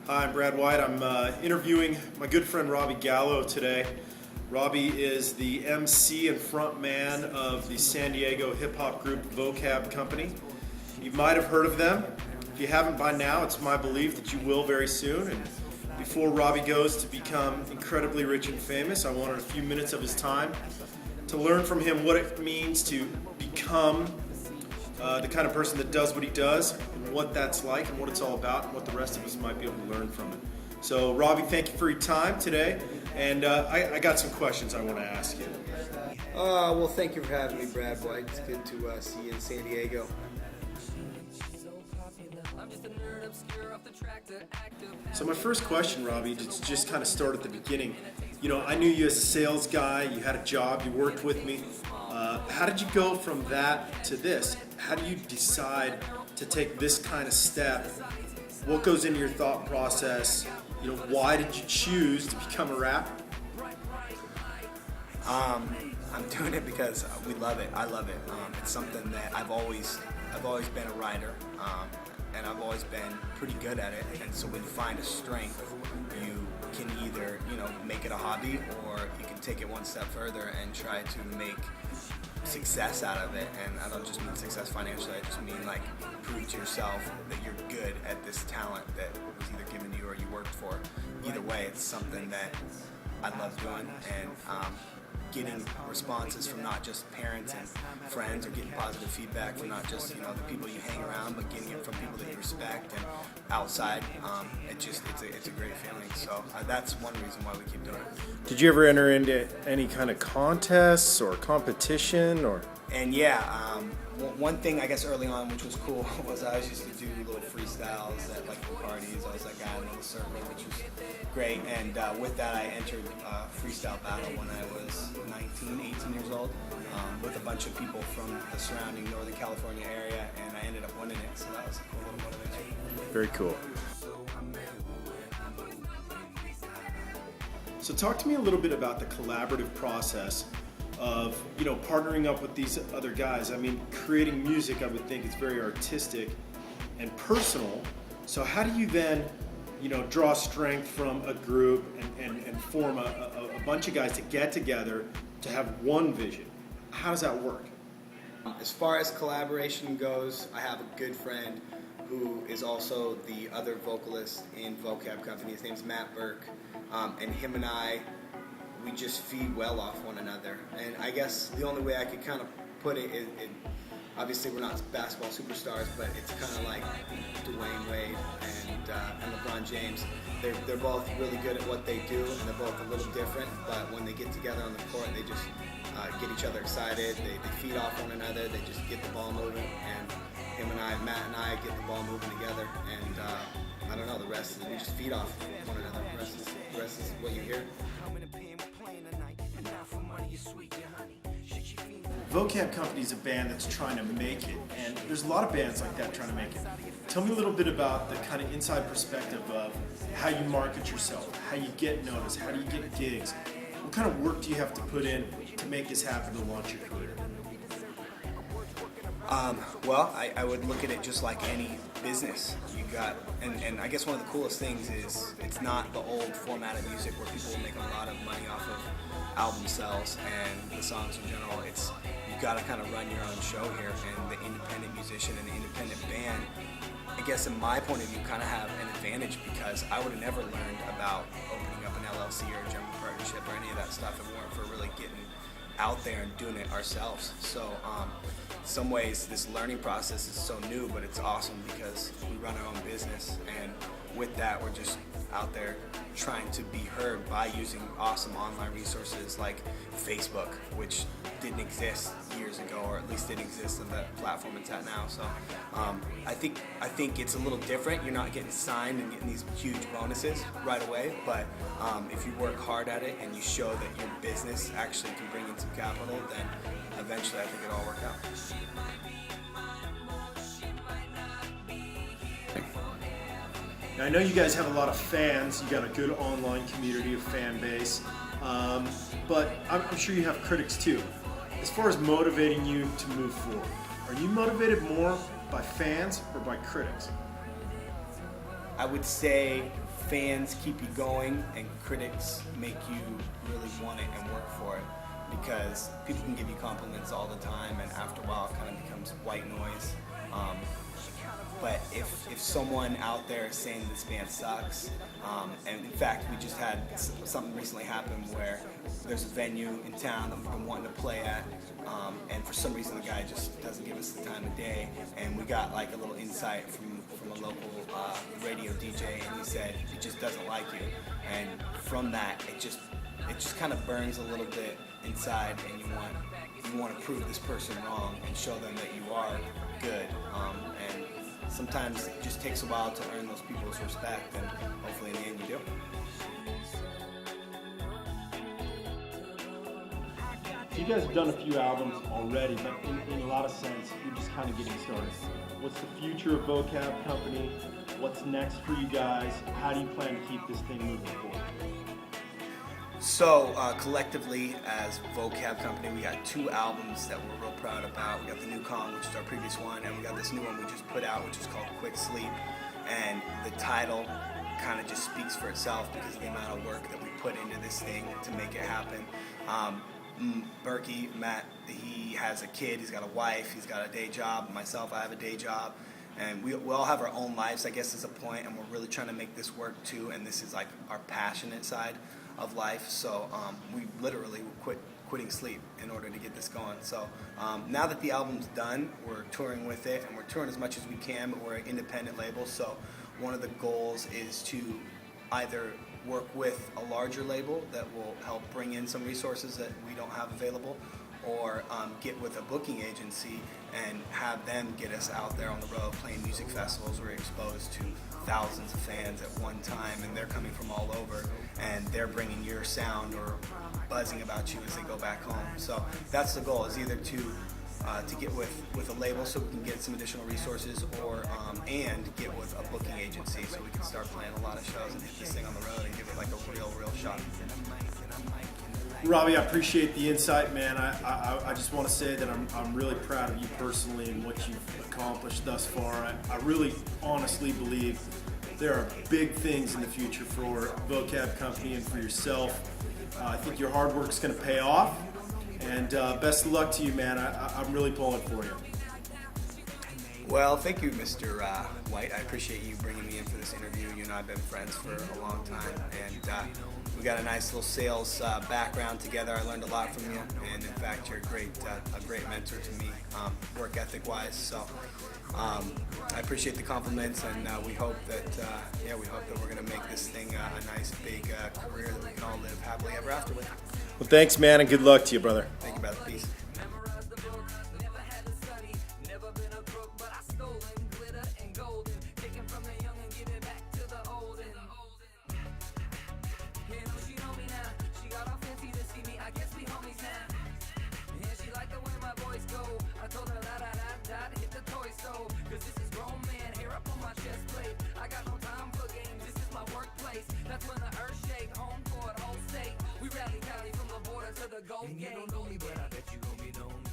Hi, I'm Brad White. I'm interviewing my good friend Robbie Gallo today. Robbie is the MC and front man of the San Diego hip-hop group Vokab Kompany. You might have heard of them. If you haven't by now, it's my belief that you will very soon. And before Robbie goes to become incredibly rich and famous, I wanted a few minutes of his time to learn from him what it means to become the kind of person that does what he does, and what that's like, and what it's all about, and what the rest of us might be able to learn from it. So, Robbie, thank you for your time today, and I got some questions I want to ask you. Well, thank you for having me, Brad White. It's good to see you in San Diego. So my first question, Robbie, to just kind of start at the beginning. You know, I knew you as a sales guy, you had a job, you worked with me. How did you go from that to this? How do you decide to take this kind of step? What goes into your thought process? You know, why did you choose to become a rapper? I'm doing it because we love it. I love it. It's something that I've always been a writer, and I've always been pretty good at it. And so when you find a strength, you can either make it a hobby, or you can take it one step further and try to make success out of it. And I don't just mean success financially, I just mean like prove to yourself that you're good at this talent that was either given to you or you worked for. Either way, it's something that I love doing, and getting responses from not just parents and friends, or getting positive feedback from not just the people you hang around, but getting it from people that you respect and outside. It's a great feeling. So that's one reason why we keep doing it. Did you ever enter into any kind of contests or competition or? And one thing I guess early on, which was cool, was I used to do little freestyles at like parties. I was that guy in the little circle, which was great. And with that, I entered a freestyle battle when I was 19, 18 years old, with a bunch of people from the surrounding Northern California area, and I ended up winning it. So that was a cool little motivation. Very cool. So talk to me a little bit about the collaborative process of partnering up with these other guys. I mean, creating music, I would think it's very artistic and personal. So how do you then draw strength from a group and form a bunch of guys to get together to have one vision? How does that work? As far as collaboration goes, I have a good friend who is also the other vocalist in Vokab Kompany. His name's Matt Burke, and him and I, we just feed well off one another. And I guess the only way I could kind of put it is, obviously we're not basketball superstars, but it's kind of like Dwayne Wade and LeBron James. They're both really good at what they do, and they're both a little different, but when they get together on the court, they just get each other excited. They feed off one another. They just get the ball moving, and Matt and I get the ball moving together, and I don't know, the rest is we just feed off one another. The rest is what you hear. Vokab Kompany is a band that's trying to make it, and there's a lot of bands like that trying to make it. Tell me a little bit about the kind of inside perspective of how you market yourself, how you get noticed, how do you get gigs, what kind of work do you have to put in to make this happen to launch your career? Well, I would look at it just like any business. You got, and I guess one of the coolest things is it's not the old format of music where people make a lot of money off of album sales and the songs in general. It's you got to kind of run your own show here, and the independent musician and the independent band, I guess in my point of view, kind of have an advantage, because I would have never learned about opening up an LLC or a general partnership or any of that stuff if it weren't for really getting out there and doing it ourselves. So in some ways this learning process is so new, but it's awesome because we run our own business, and with that we're just out there trying to be heard by using awesome online resources like Facebook, which didn't exist years ago, or at least didn't exist on the platform it's at now. So I think it's a little different. You're not getting signed and getting these huge bonuses right away, but if you work hard at it and you show that your business actually can bring in some capital, then eventually I think it'll all work out. Now, I know you guys have a lot of fans. You got a good online community of fan base, but I'm sure you have critics too. As far as motivating you to move forward, are you motivated more by fans or by critics? I would say fans keep you going and critics make you really want it and work for it, because people can give you compliments all the time, and after a while it kind of becomes white noise. But if someone out there is saying this band sucks, and in fact we just had something recently happen where there's a venue in town that we've been wanting to play at, and for some reason the guy just doesn't give us the time of day, and we got like a little insight from a local radio DJ, and he said he just doesn't like you, and from that it just kind of burns a little bit inside, and you want to prove this person wrong and show them that you are good, and sometimes it just takes a while to earn those people's respect, and hopefully in the end you do. So you guys have done a few albums already, but in a lot of sense, you're just kind of getting started. What's the future of Vokab Kompany? What's next for you guys? How do you plan to keep this thing moving forward? So collectively as Vokab Kompany, we got 2 albums that we're real proud about. We got the New Kong, which is our previous one, and we got this new one we just put out, which is called Quick Sleep. And the title kind of just speaks for itself because of the amount of work that we put into this thing to make it happen. Berkey, Matt, he has a kid, he's got a wife, he's got a day job. Myself, I have a day job. And we all have our own lives, I guess, is a point, and we're really trying to make this work too, and this is like our passionate side of life. So we literally quitting sleep in order to get this going. So now that the album's done, we're touring with it, and we're touring as much as we can, but we're an independent label, so one of the goals is to either work with a larger label that will help bring in some resources that we don't have available, or get with a booking agency and have them get us out there on the road playing music festivals. We're exposed to thousands of fans at one time, and they're coming from all over, and they're bringing your sound or buzzing about you as they go back home. So that's the goal, is either to get with a label so we can get some additional resources, or and get with a booking agency so we can start playing a lot of shows and hit this thing on the road and give it like a real shot. Robbie, I appreciate the insight, man. I just want to say that I'm really proud of you personally and what you've accomplished thus far. I really honestly believe there are big things in the future for Vokab Kompany and for yourself. I think your hard work is going to pay off, and best of luck to you, man. I'm really pulling for you. Well, thank you, Mr. White. I appreciate you bringing me in for this interview. You and I have been friends for a long time, and we got a nice little sales background together. I learned a lot from you, and in fact, you're a great mentor to me, work ethic-wise. So I appreciate the compliments, and we hope that we're going to make this thing a nice big career that we can all live happily ever after with. Well, thanks, man, and good luck to you, brother. Thank you, brother. Peace. That's when the earth shake, home court, whole state. We rally from the border to the Gulf Gate. And you don't know me, but I bet you gon' be known.